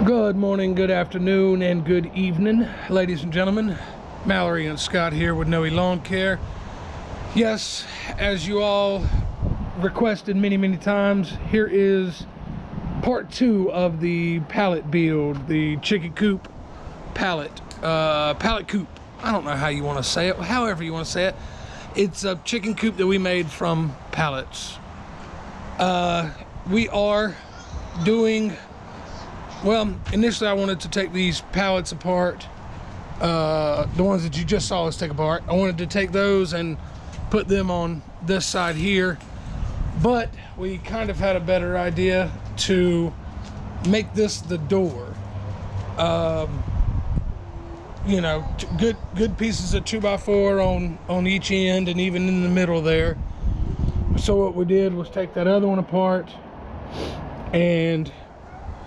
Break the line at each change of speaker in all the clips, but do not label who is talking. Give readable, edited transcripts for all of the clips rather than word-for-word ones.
Good morning, good afternoon, and good evening, ladies and gentlemen. Mallory and Scott here with Nooe Lawn Care. Yes, as you all requested many times, here is part 2 of the pallet build, the chicken coop pallet, pallet coop. I don't know how you want to say it, however you want to say it. It's a chicken coop that we made from pallets. We are doing, well, initially I wanted to take these pallets apart, the ones that you just saw us take apart. I wanted to take those and put them on this side here, but we kind of had a better idea to make this the door. You know, good pieces of 2x4 on each end and even in the middle there. So what we did was take that other one apart and,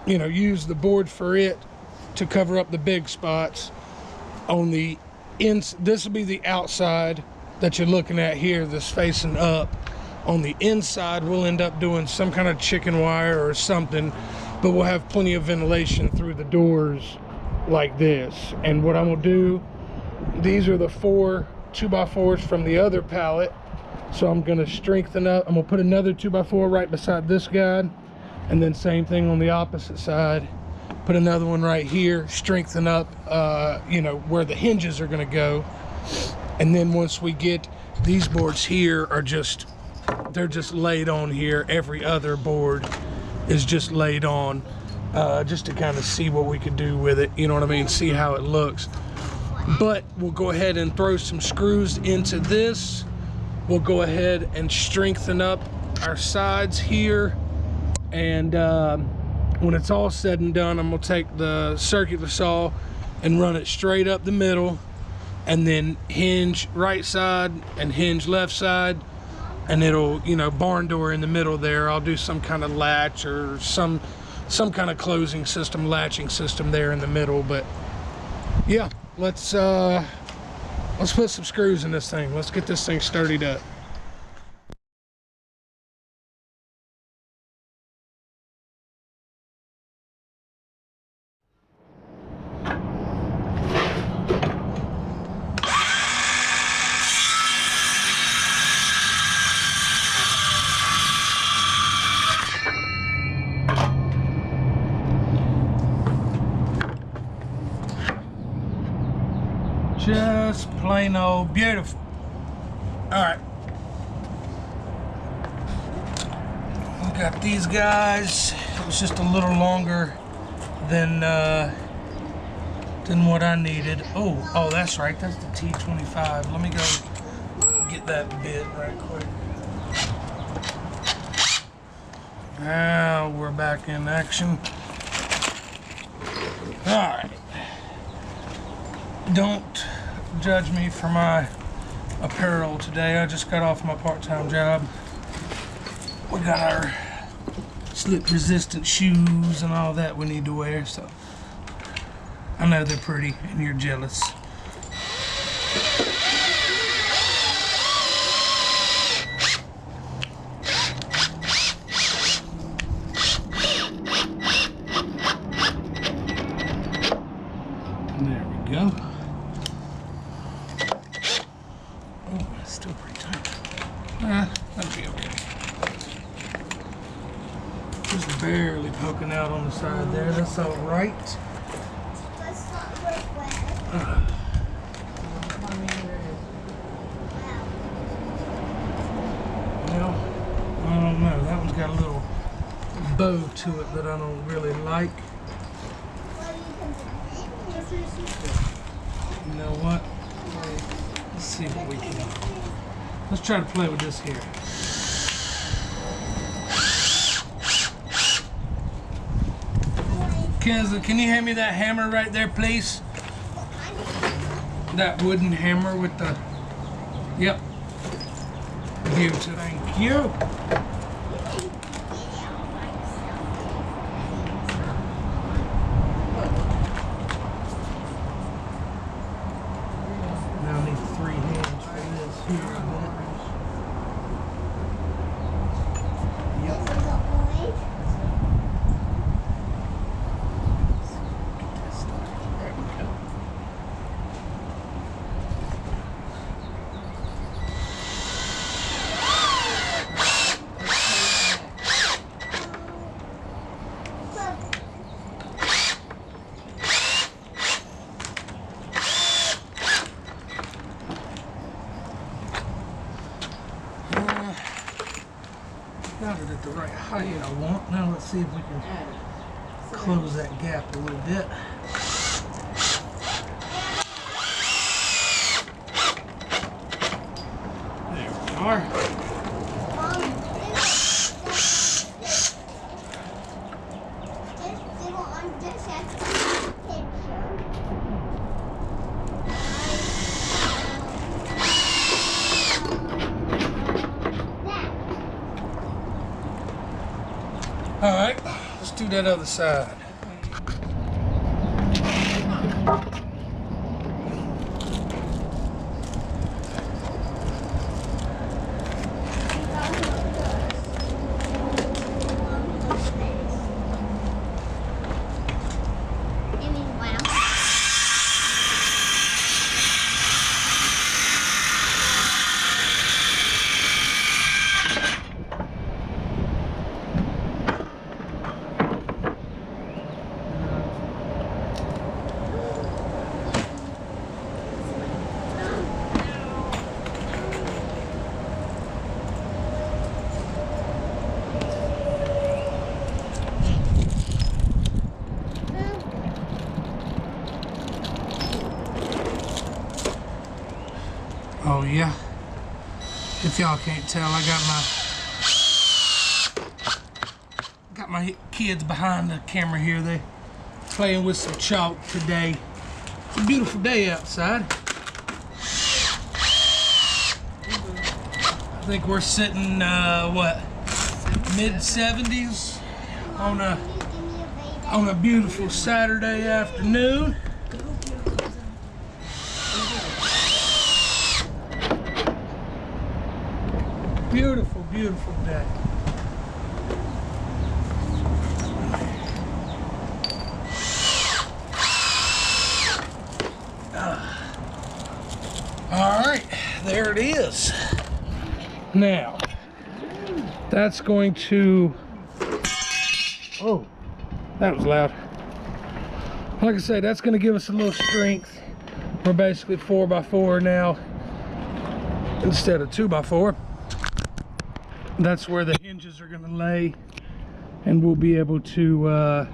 you know, use the board for it to cover up the big spots on the this will be the outside that you're looking at here, this facing up. On the inside we'll end up doing some kind of chicken wire or something, but we'll have plenty of ventilation through the doors like this. And what I'm gonna do, these are the 4 2x4s from the other pallet, so I'm gonna strengthen up. I'm gonna put another 2x4 right beside this guy, and then same thing on the opposite side, put another one right here, strengthen up you know, where the hinges are going to go. And then once we get these boards here, are just, they're just laid on here. Every other board is just laid on, just to kind of see what we could do with it, you know what I mean, see how it looks. But we'll go ahead and throw some screws into this. We'll go ahead and strengthen up our sides here. And when it's all said and done, I'm gonna take the circular saw and run it straight up the middle, and then hinge right side and hinge left side, and it'll, you know, barn door in the middle there. I'll do some kind of latch or some kind of closing system, latching system there in the middle. But yeah, let's put some screws in this thing. Let's get this thing sturdied up. Just plain old beautiful. All right, we got these guys. It was just a little longer than what I needed. Oh, that's right. That's the T25. Let me go get that bit right quick. Now we're back in action. All right. Don't judge me for my apparel today. I just got off my part-time job. We got our slip resistant shoes and all that we need to wear, so I know they're pretty and you're jealous. There we go. Oh, it's still pretty tight. That'll be okay. Just barely poking out on the side there. That's all right. Well, I don't know. That one's got a little bow to it that I don't really like. You know what? Let's see what we can. Let's try to play with this here. Kenza, can you hand me that hammer right there, please? That wooden hammer with the... Yep. Beautiful. Thank you. Now I need 3 hands for this here. Yep. got it at the right height I want. Now let's see if we can close that gap a little bit. There we are. All right, let's do that other side. Oh yeah, if y'all can't tell, I got my kids behind the camera here. They playing with some chalk today. It's a beautiful day outside. I think we're sitting what, mid-70s on a beautiful Saturday afternoon. Beautiful, beautiful day. All right, there it is. Now, that's going to, oh, that was loud. Like I said, that's going to give us a little strength. We're basically 4x4 now instead of 2x4. That's where the hinges are going to lay, and we'll be able to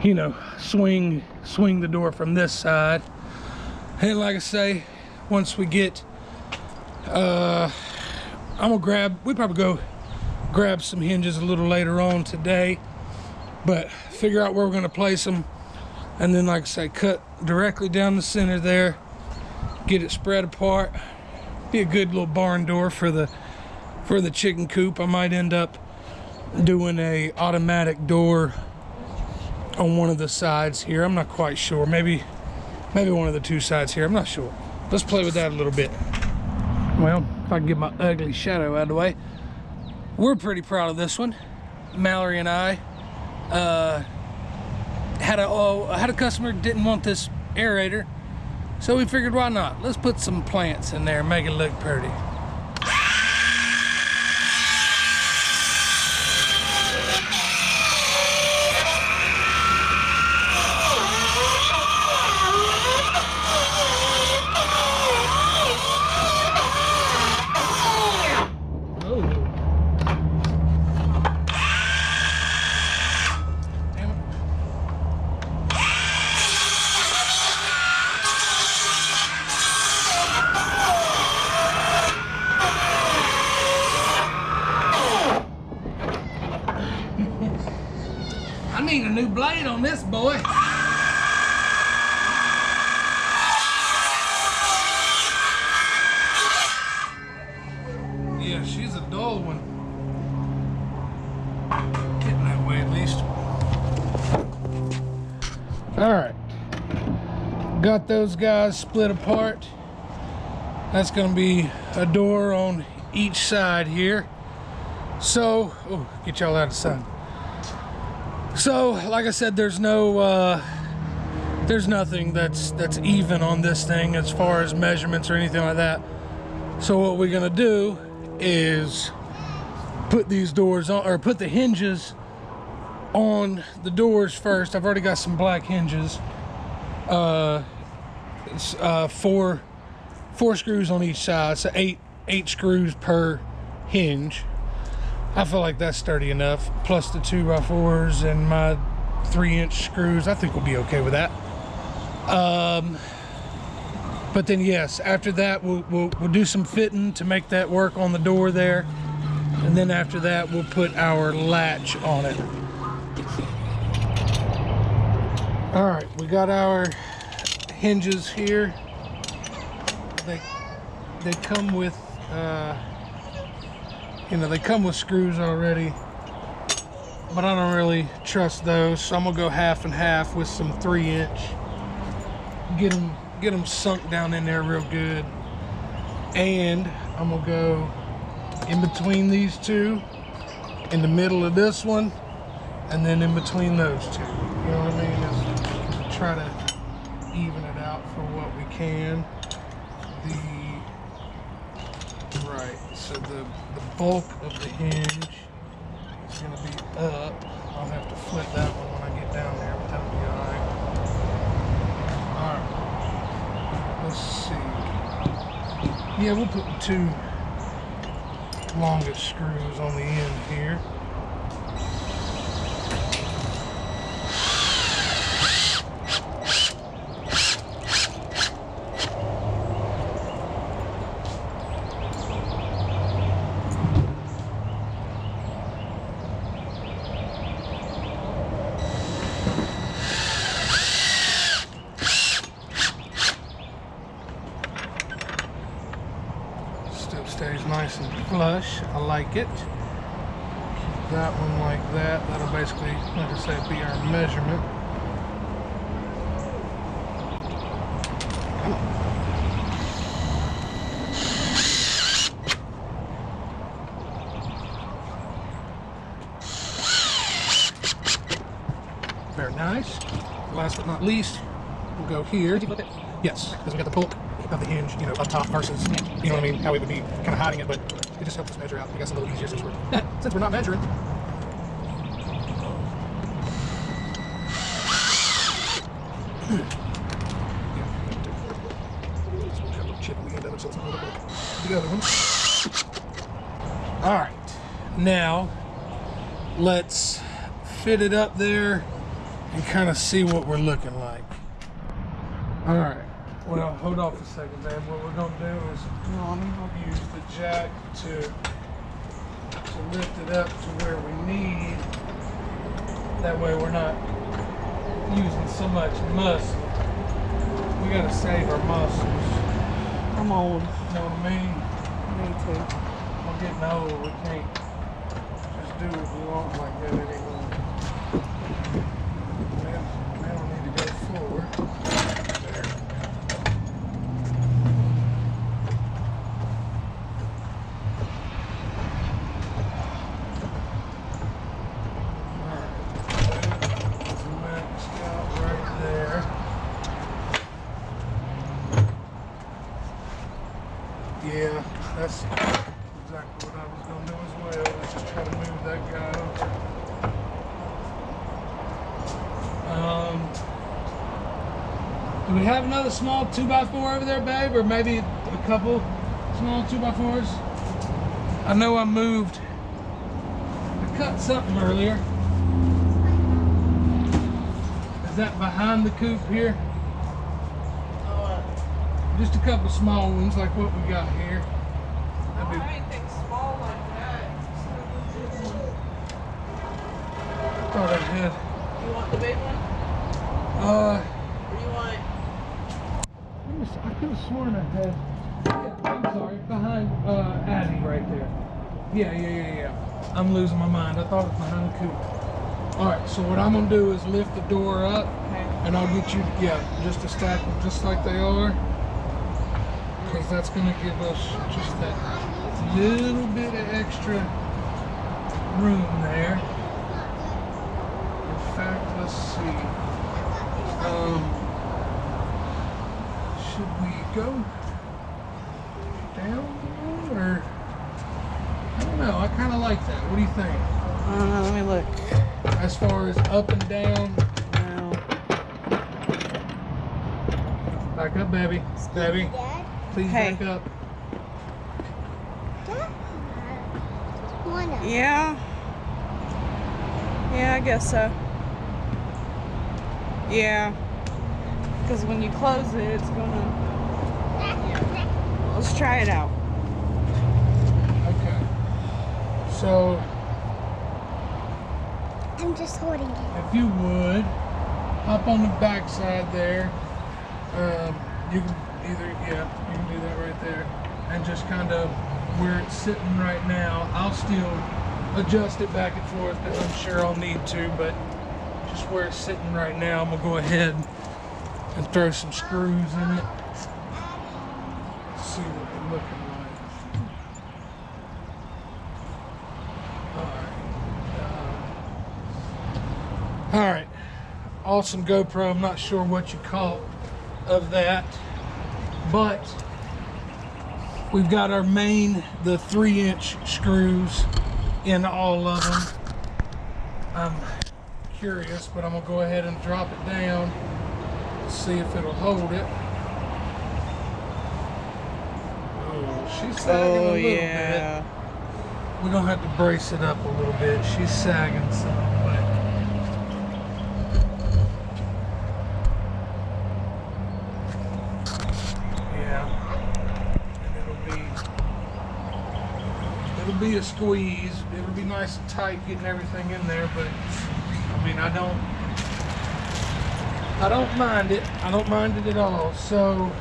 you know, swing the door from this side. And like I say, once we get we probably go grab some hinges a little later on today, but figure out where we're going to place them, and then like I say, cut directly down the center there, get it spread apart. Be a good little barn door for the chicken coop. I might end up doing a automatic door on one of the sides here. I'm not quite sure. Maybe one of the two sides here. I'm not sure. Let's play with that a little bit. Well, if I can get my ugly shadow out of the way. We're pretty proud of this one. Mallory and I had a customer didn't want this aerator, so we figured, why not? Let's put some plants in there and make it look pretty. I need a new blade on this boy. Yeah, she's a dull one. Getting that way at least. All right. Got those guys split apart. That's gonna be a door on each side here. So, oh, get y'all out of the sun. So, like I said, there's nothing that's even on this thing as far as measurements or anything like that. So what we're gonna do is put these doors on, or put the hinges on the doors first. I've already got some black hinges. It's four screws on each side, so eight screws per hinge. I feel like that's sturdy enough. Plus the 2x4s and my 3-inch screws. I think we'll be okay with that. But then yes, after that we'll do some fitting to make that work on the door there. And then after that we'll put our latch on it. All right, we got our hinges here. They come with they come with screws already, but I don't really trust those, so I'm gonna go half and half with some 3-inch. Get them sunk down in there real good, and I'm gonna go in between these two, in the middle of this one, and then in between those two. You know what I mean? Just try to even it out for what we can. So the bulk of the hinge is going to be up. I'll have to flip that one when I get down there, but that'll be alright. Alright, let's see. Yeah, we'll put the 2 longest screws on the end here. Stays nice and flush. I like it. Keep that one like that. That'll basically, like I said, be our measurement. Come on. Very nice. Last but not least, we'll go here. Did you flip it? Yes, because we got the bulk of the hinge, up top versus, you know what I mean, how we would be kind of hiding it, but it just helps us measure out. I guess a little easier since we're not measuring. The other one. All right, now let's fit it up there and kind of see what we're looking like. All right. Well, hold off a second, babe. What we're going to do is use the jack to lift it up to where we need. That way we're not using so much muscle. We got to save our muscles.
I'm old.
You know what I mean?
Me too.
We're getting old. We can't just do what we want like that anymore. Now we need to go forward. Yeah, that's exactly what I was going to do as well. Let's just try to move that guy over. Do we have another small 2x4 over there, babe? Or maybe a couple small 2x4s? I know I moved. I cut something earlier. Is that behind the coop here? Just a couple small ones like what we got here.
That'd be anything small like that.
I thought I had.
You want the big one? Or you want?
I could have sworn I had. Yeah, I'm sorry. Behind Addie right there. Yeah. I'm losing my mind. I thought it was behind the coop. All right. So what I'm gonna do is lift the door up, and I'll get you. Yeah, just to stack them just like they are. Because that's going to give us just that little bit of extra room there. In fact, let's see. Should we go down or? I don't know. I kind of like that. What do you think?
Let me look.
As far as up and down.
No.
Back up, baby. Baby. Please back up.
What? wanna.
Yeah. Yeah, I guess so. Yeah. Because when you close it, it's gonna. Yeah. Let's try it out.
Okay. So,
I'm just holding it.
if you would, hop on the back side there. You can you can do that right there. And just kind of where it's sitting right now, I'll still adjust it back and forth because I'm sure I'll need to, but just where it's sitting right now, I'm gonna go ahead and throw some screws in it. See what they're looking like. All right, awesome GoPro. I'm not sure what you call of that, but we've got our main, the 3-inch screws in all of them. I'm curious, but I'm gonna go ahead and drop it down, see if it'll hold it. Oh, she's sagging a little bit. We're gonna have to brace it up a little bit. She's sagging some, but it'll be a squeeze. It'll be nice and tight getting everything in there, but I mean, I don't mind it. I don't mind it at all. So,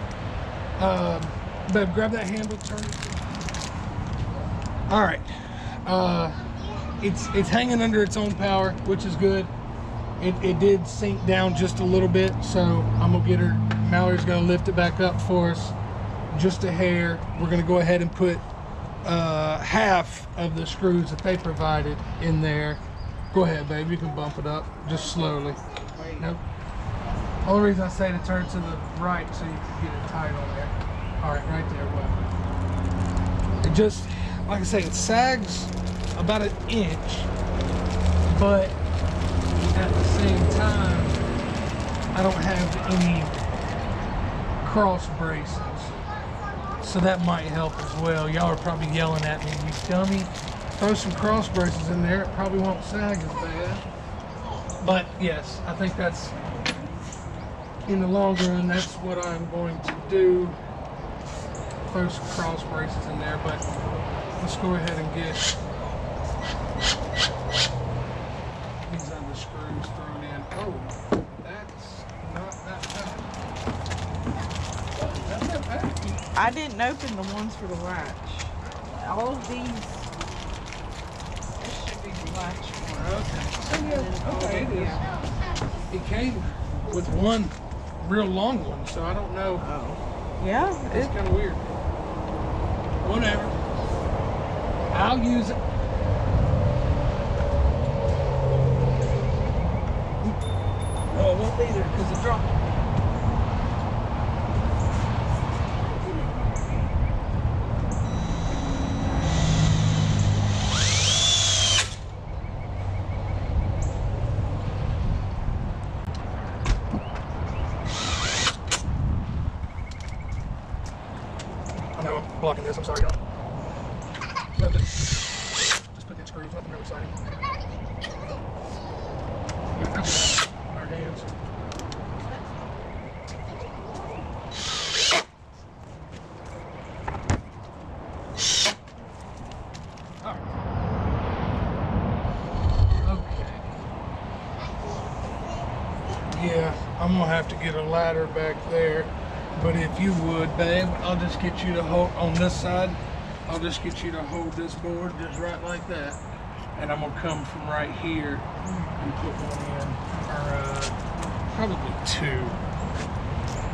babe, grab that handle, turn it. All right. It's hanging under its own power, which is good. It did sink down just a little bit, so I'm gonna get her. Mallory's gonna lift it back up for us, just a hair. We're gonna go ahead and put half of the screws that they provided in there. Go ahead, babe, you can bump it up just slowly. Nope. Only reason I say to turn to the right so you can get it tight on there. All right, right there. Well, it just, like I say, it sags about 1 inch, but at the same time, I don't have any cross braces. So that might help as well. Y'all are probably yelling at me, you dummy. Throw some cross braces in there, it probably won't sag as bad. But yes, I think that's, in the long run, that's what I'm going to do. Throw some cross braces in there, but let's go ahead and get these other screws thrown in. Oh, that's not that bad. That's not bad.
I didn't open the ones for the latch. All of these, this should be the latch for.
Okay, it is. It came with one real long one, so I don't know.
Oh. Yeah,
It's kind of weird. Whatever. I'll use it. No, it won't be there because it dropped. I know I'm blocking this, I'm sorry, y'all. Just put the screws, nothing really exciting. Our hands. Okay. Yeah, I'm gonna have to get a ladder back there. But if you would, babe, I'll just get you to hold on this side. I'll just get you to hold this board just right like that. And I'm gonna come from right here and put one in, or probably 2.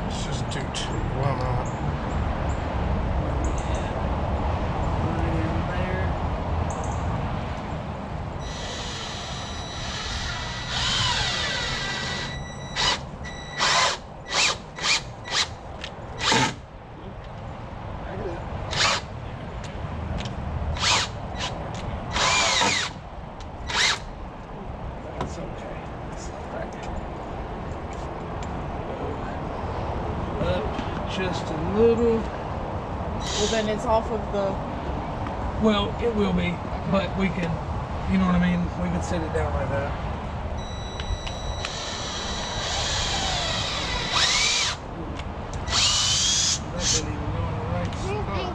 Let's just do 2, why not? Right in there. That's okay. That's all right. Up just a little.
Well, then it's off of the.
Well, it will be. but we can, you know what I mean? We can sit it down like that. That didn't even go in the right spot.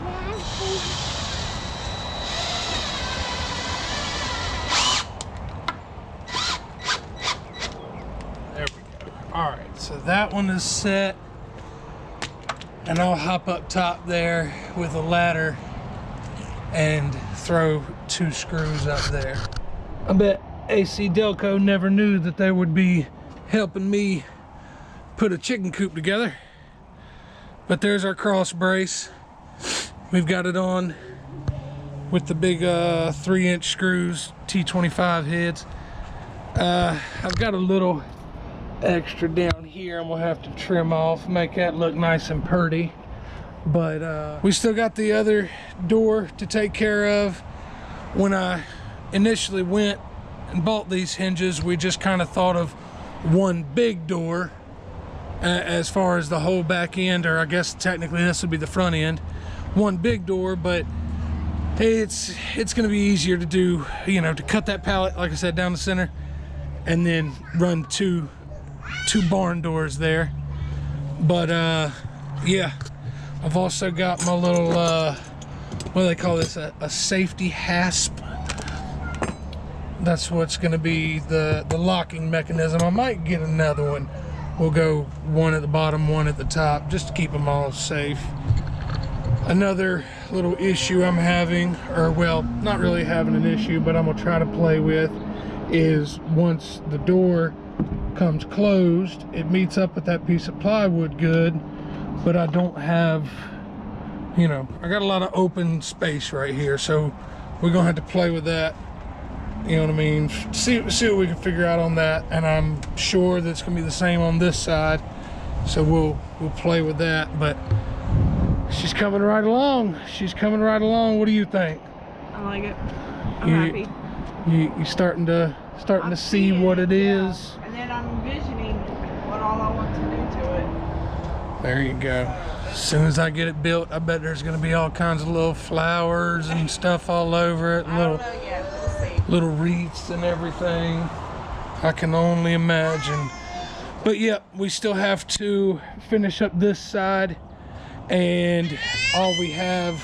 There we go. All right, so that one is set. And I'll hop up top there with a ladder and throw 2 screws up there. I bet AC Delco never knew that they would be helping me put a chicken coop together. But there's our cross brace. We've got it on with the big 3-inch screws, T25 heads. I've got a little extra down here I'm gonna have to trim off, make that look nice and pretty. But we still got the other door to take care of. When I initially went and bought these hinges, we just kind of thought of one big door as far as the whole back end, or I guess technically this would be the front end. One big door, but it's gonna be easier to do, you know, to cut that pallet, like I said, down the center, and then run two barn doors there. But yeah, I've also got my little what do they call this, a safety hasp. That's what's going to be the locking mechanism. I might get another one. We'll go one at the bottom, one at the top, just to keep them all safe. Another little issue I'm having, or well, not really having an issue, but I'm gonna try to play with, is once the door comes closed, it meets up with that piece of plywood good, but I don't have, you know, I got a lot of open space right here, so we're gonna have to play with that, you know what I mean, see what we can figure out on that. And I'm sure that's gonna be the same on this side, so we'll play with that. But she's coming right along. She's coming right along. What do you think?
I like it. I'm happy.
You starting to see what it is.
And then I'm envisioning what all I want to do to it.
There you go. As soon as I get it built, I bet there's gonna be all kinds of little flowers and stuff all over it.
I don't know yet. We'll see.
Little wreaths and everything. I can only imagine. But yeah, we still have to finish up this side, and all we have,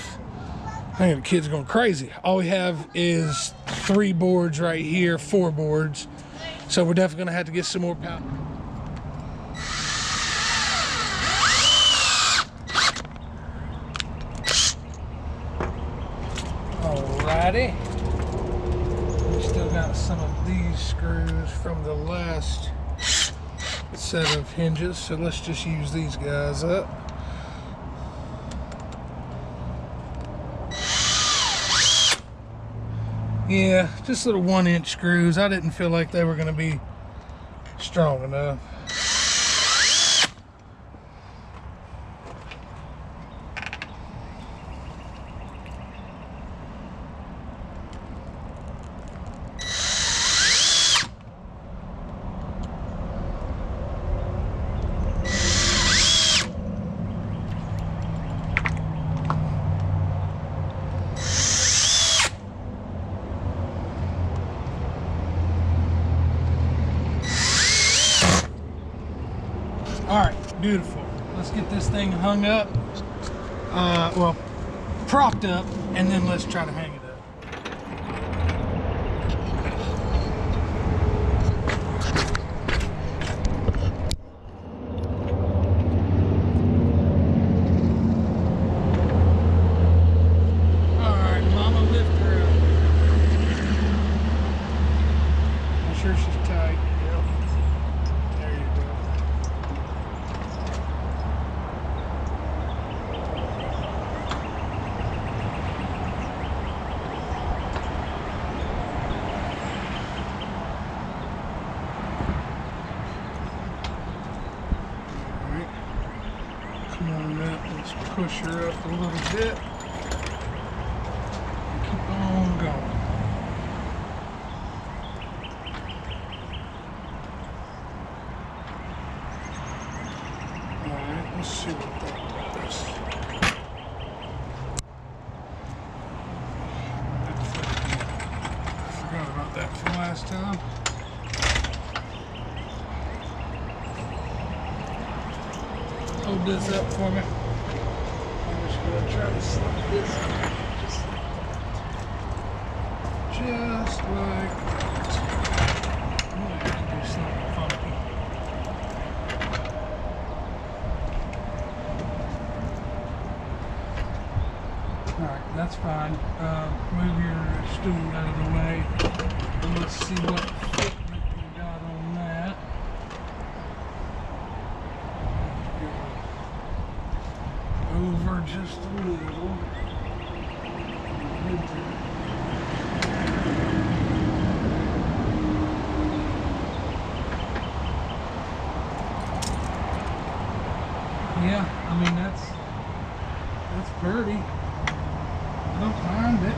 I think the kid's going crazy. All we have is 3 boards right here, 4 boards. So we're definitely gonna have to get some more power. Alrighty. We still got some of these screws from the last set of hinges, so let's just use these guys up. Yeah, just little 1-inch screws. I didn't feel like they were going to be strong enough. Alright, beautiful. Let's get this thing hung up, well, propped up, and then let's try to hang it up. Alright, Mama, lift her up. I'm sure she's tight. There you go. Come on now, let's push her up a little bit and keep on going. Alright, let's see what that does. Hold this up for me. I'm just gonna try to slide this just like that. I'm gonna have to do something funky. Alright, that's fine. Move your stool out of the way. And let's see what footprint we got on that. Over just a little. Yeah, I mean that's pretty. I don't mind it.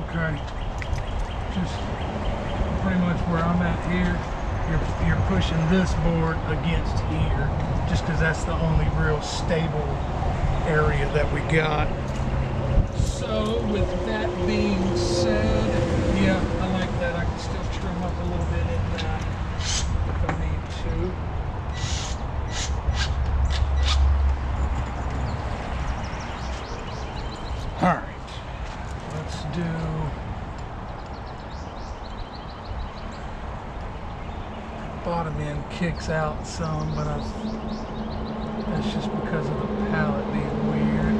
Okay, just pretty much where I'm at here. You're pushing this board against here, just because that's the only real stable area that we got. So with that being said, yeah, I like that. I can still trim up a little bit in that if I need to. All right, let's do. Bottom end kicks out some, but that's just because of the pallet being weird.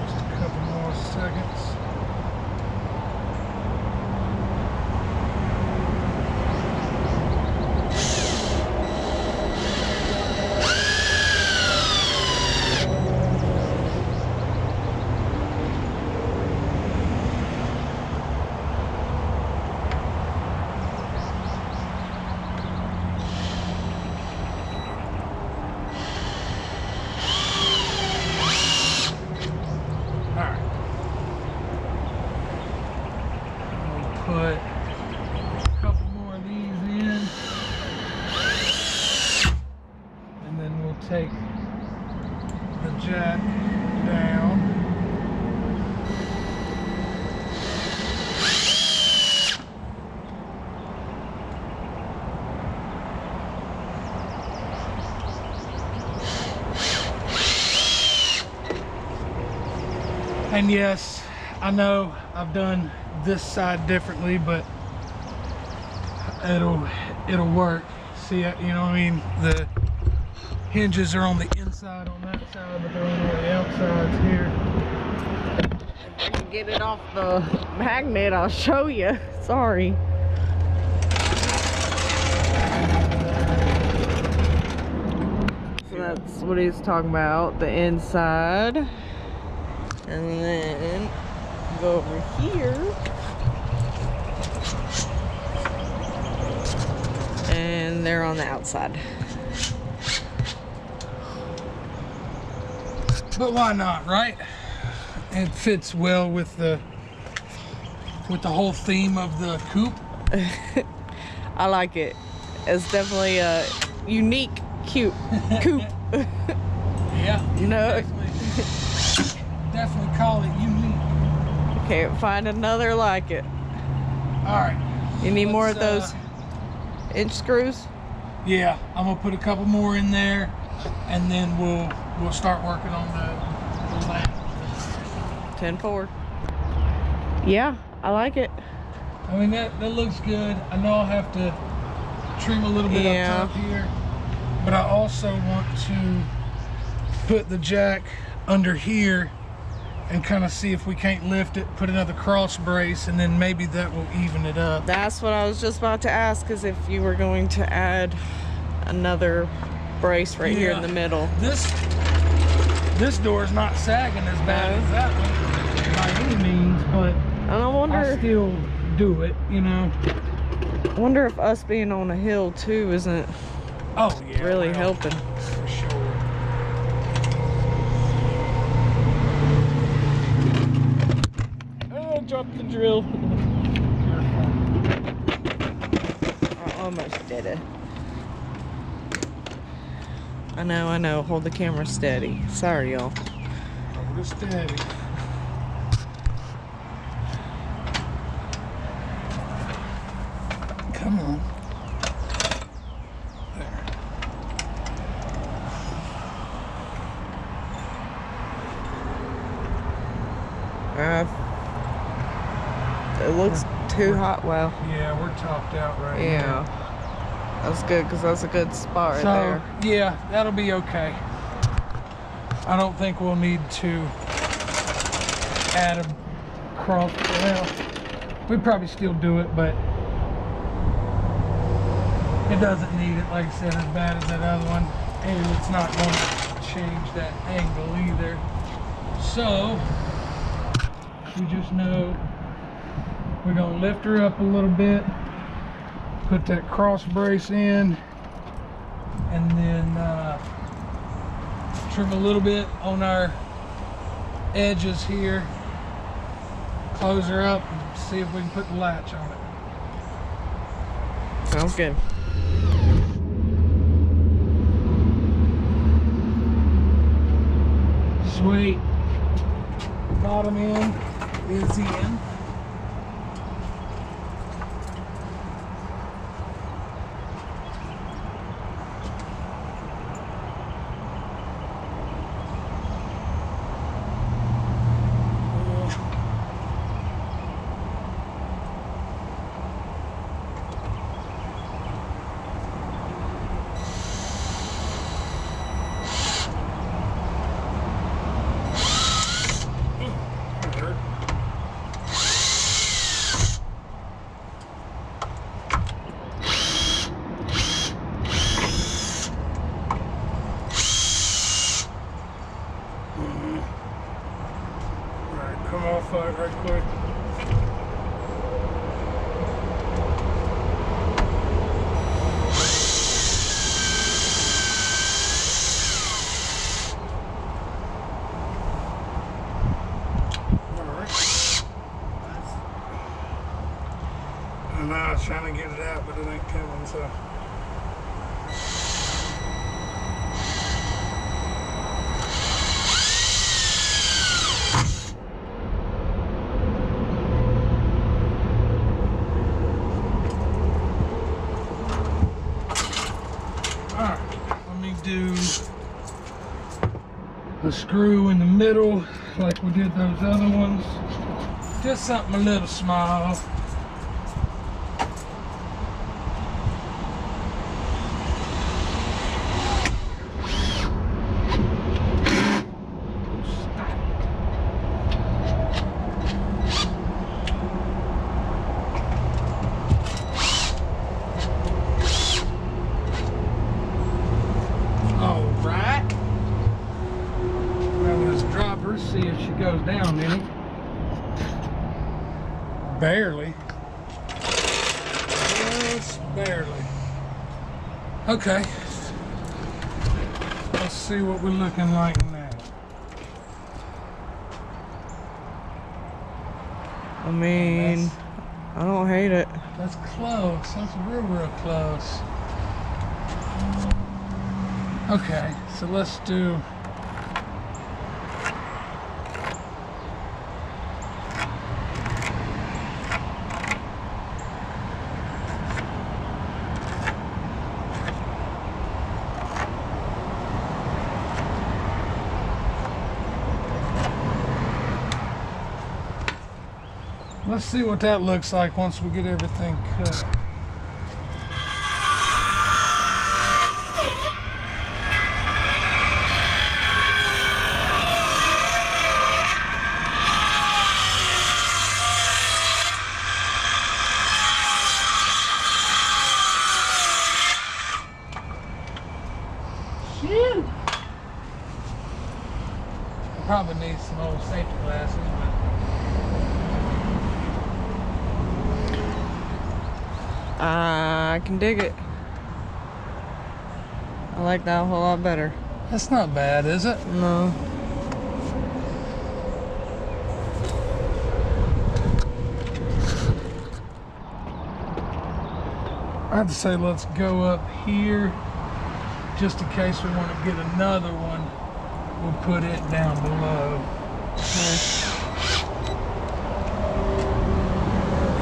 Just a couple more seconds. Put a couple more of these in, and then we'll take the jack down. And yes, I know I've done this side differently, but it'll work. See, you know what I mean? The hinges are on the inside on that side, but they're on the outsides here.
If I can get it off the magnet, I'll show you. Sorry. So that's what he's talking about, the inside. And then go over here. And they're on the outside.
But why not, right? It fits well with the whole theme of the Coop.
I like it. It's definitely a unique Coop.
Yeah.
No.
Definitely call it unique.
Can't find another like it.
All right.
You need more of those inch screws?
Yeah, I'm gonna put a couple more in there, and then we'll start working on the latch.
10-4. Yeah, I like it.
I mean that looks good. I know I'll have to trim a little bit up top here, but I also want to put the jack under here and kind of see if we can't lift it, put another cross brace, and then maybe that will even it up.
That's what I was just about to ask, is if you were going to add another brace right here in the middle.
This door is not sagging as bad as that one by any means, but
I wonder.
I still do it, you know.
I wonder if us being on a hill too isn't really helping.
For sure.
Oh, drop the drill.
Careful.
Almost did it. I know. Hold the camera steady. Sorry, y'all.
Hold it steady. Come on.
There. It looks too hot. Well.
Yeah, we're topped out right now.
Yeah. That's good, because that's a good spot right there.
Yeah, that'll be okay. I don't think we'll need to add a cross. Well, we'd probably still do it, but it doesn't need it, like I said, as bad as that other one. And it's not going to change that angle either. So, we just know we're going to lift her up a little bit. Put that cross brace in, and then trim a little bit on our edges here. Close her up and see if we can put the latch on it.
Sounds good.
Sweet. Bottom end is in. Come off it right quick. Alright. And now I was trying to get it out, but it ain't coming, so. Do a screw in the middle like we did those other ones. Just something a little small. See if she goes down any. Barely. Just barely. Okay. Let's see what we're looking like now.
I mean, I don't hate it.
That's close. That's real close. Okay, so let's do. Let's see what that looks like once we get everything cut. Phew. Probably need some old safety glasses, but
I can dig it. I like that a whole lot better.
that's not bad, is it?
No.
I'd say let's go up here just in case we want to get another one. We'll put it down below.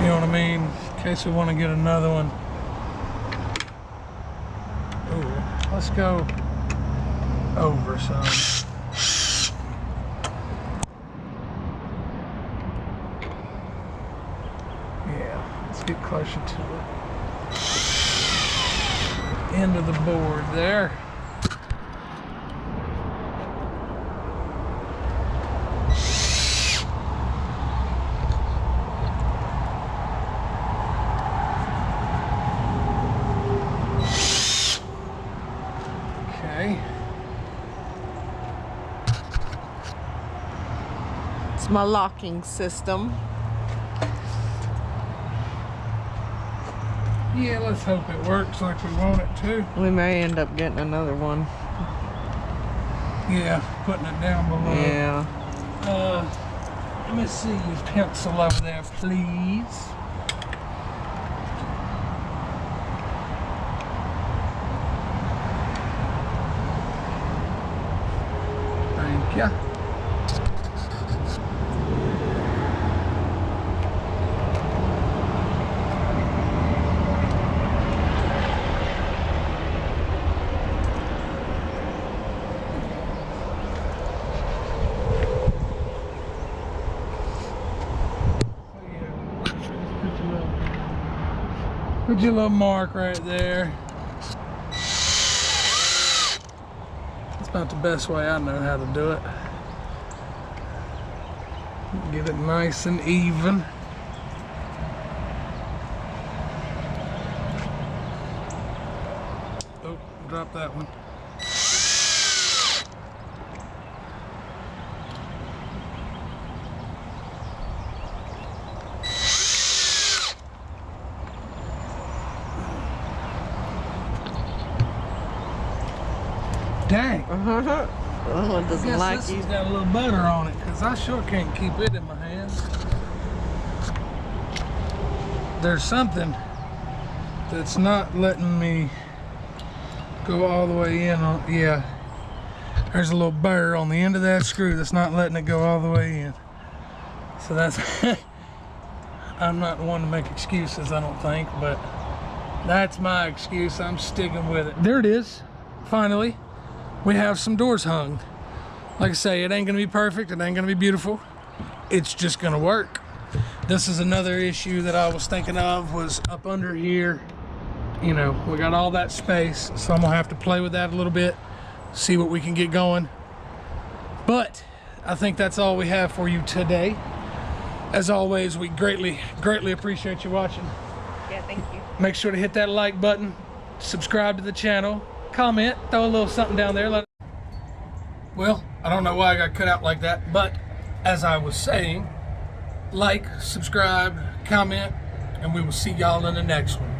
You know what I mean? In case we want to get another one. Ooh, let's go over some. Yeah, let's get closer to it. End of the board there. Okay.
It's my locking system.
Yeah, let's hope it works like we want it to.
We may end up getting another one.
Yeah, putting it down below.
Yeah.
Let me see your pencil over there, please. Thank you. Put your little mark right there. That's about the best way I know how to do it. Get it nice and even. Oh, drop that one. Dang.
That one doesn't like
this
you.
has got a little butter on it because I sure can't keep it in my hands. There's something that's not letting me go all the way in on. Yeah, there's a little burr on the end of that screw that's not letting it go all the way in. So that's I'm not one to make excuses, I don't think, but that's my excuse. I'm sticking with it. There it is. Finally, we have some doors hung. Like I say, it ain't gonna be perfect, it ain't gonna be beautiful. It's just gonna work. This is another issue that I was thinking of, was up under here. You know, we got all that space, so I'm gonna have to play with that a little bit, see what we can get going. But I think that's all we have for you today. As always, we greatly appreciate you watching.
Yeah, thank you.
Make sure to hit that like button, subscribe to the channel, comment, throw a little something down there. Well, I don't know why I got cut out like that, but as I was saying, like, subscribe, comment, and we will see y'all in the next one.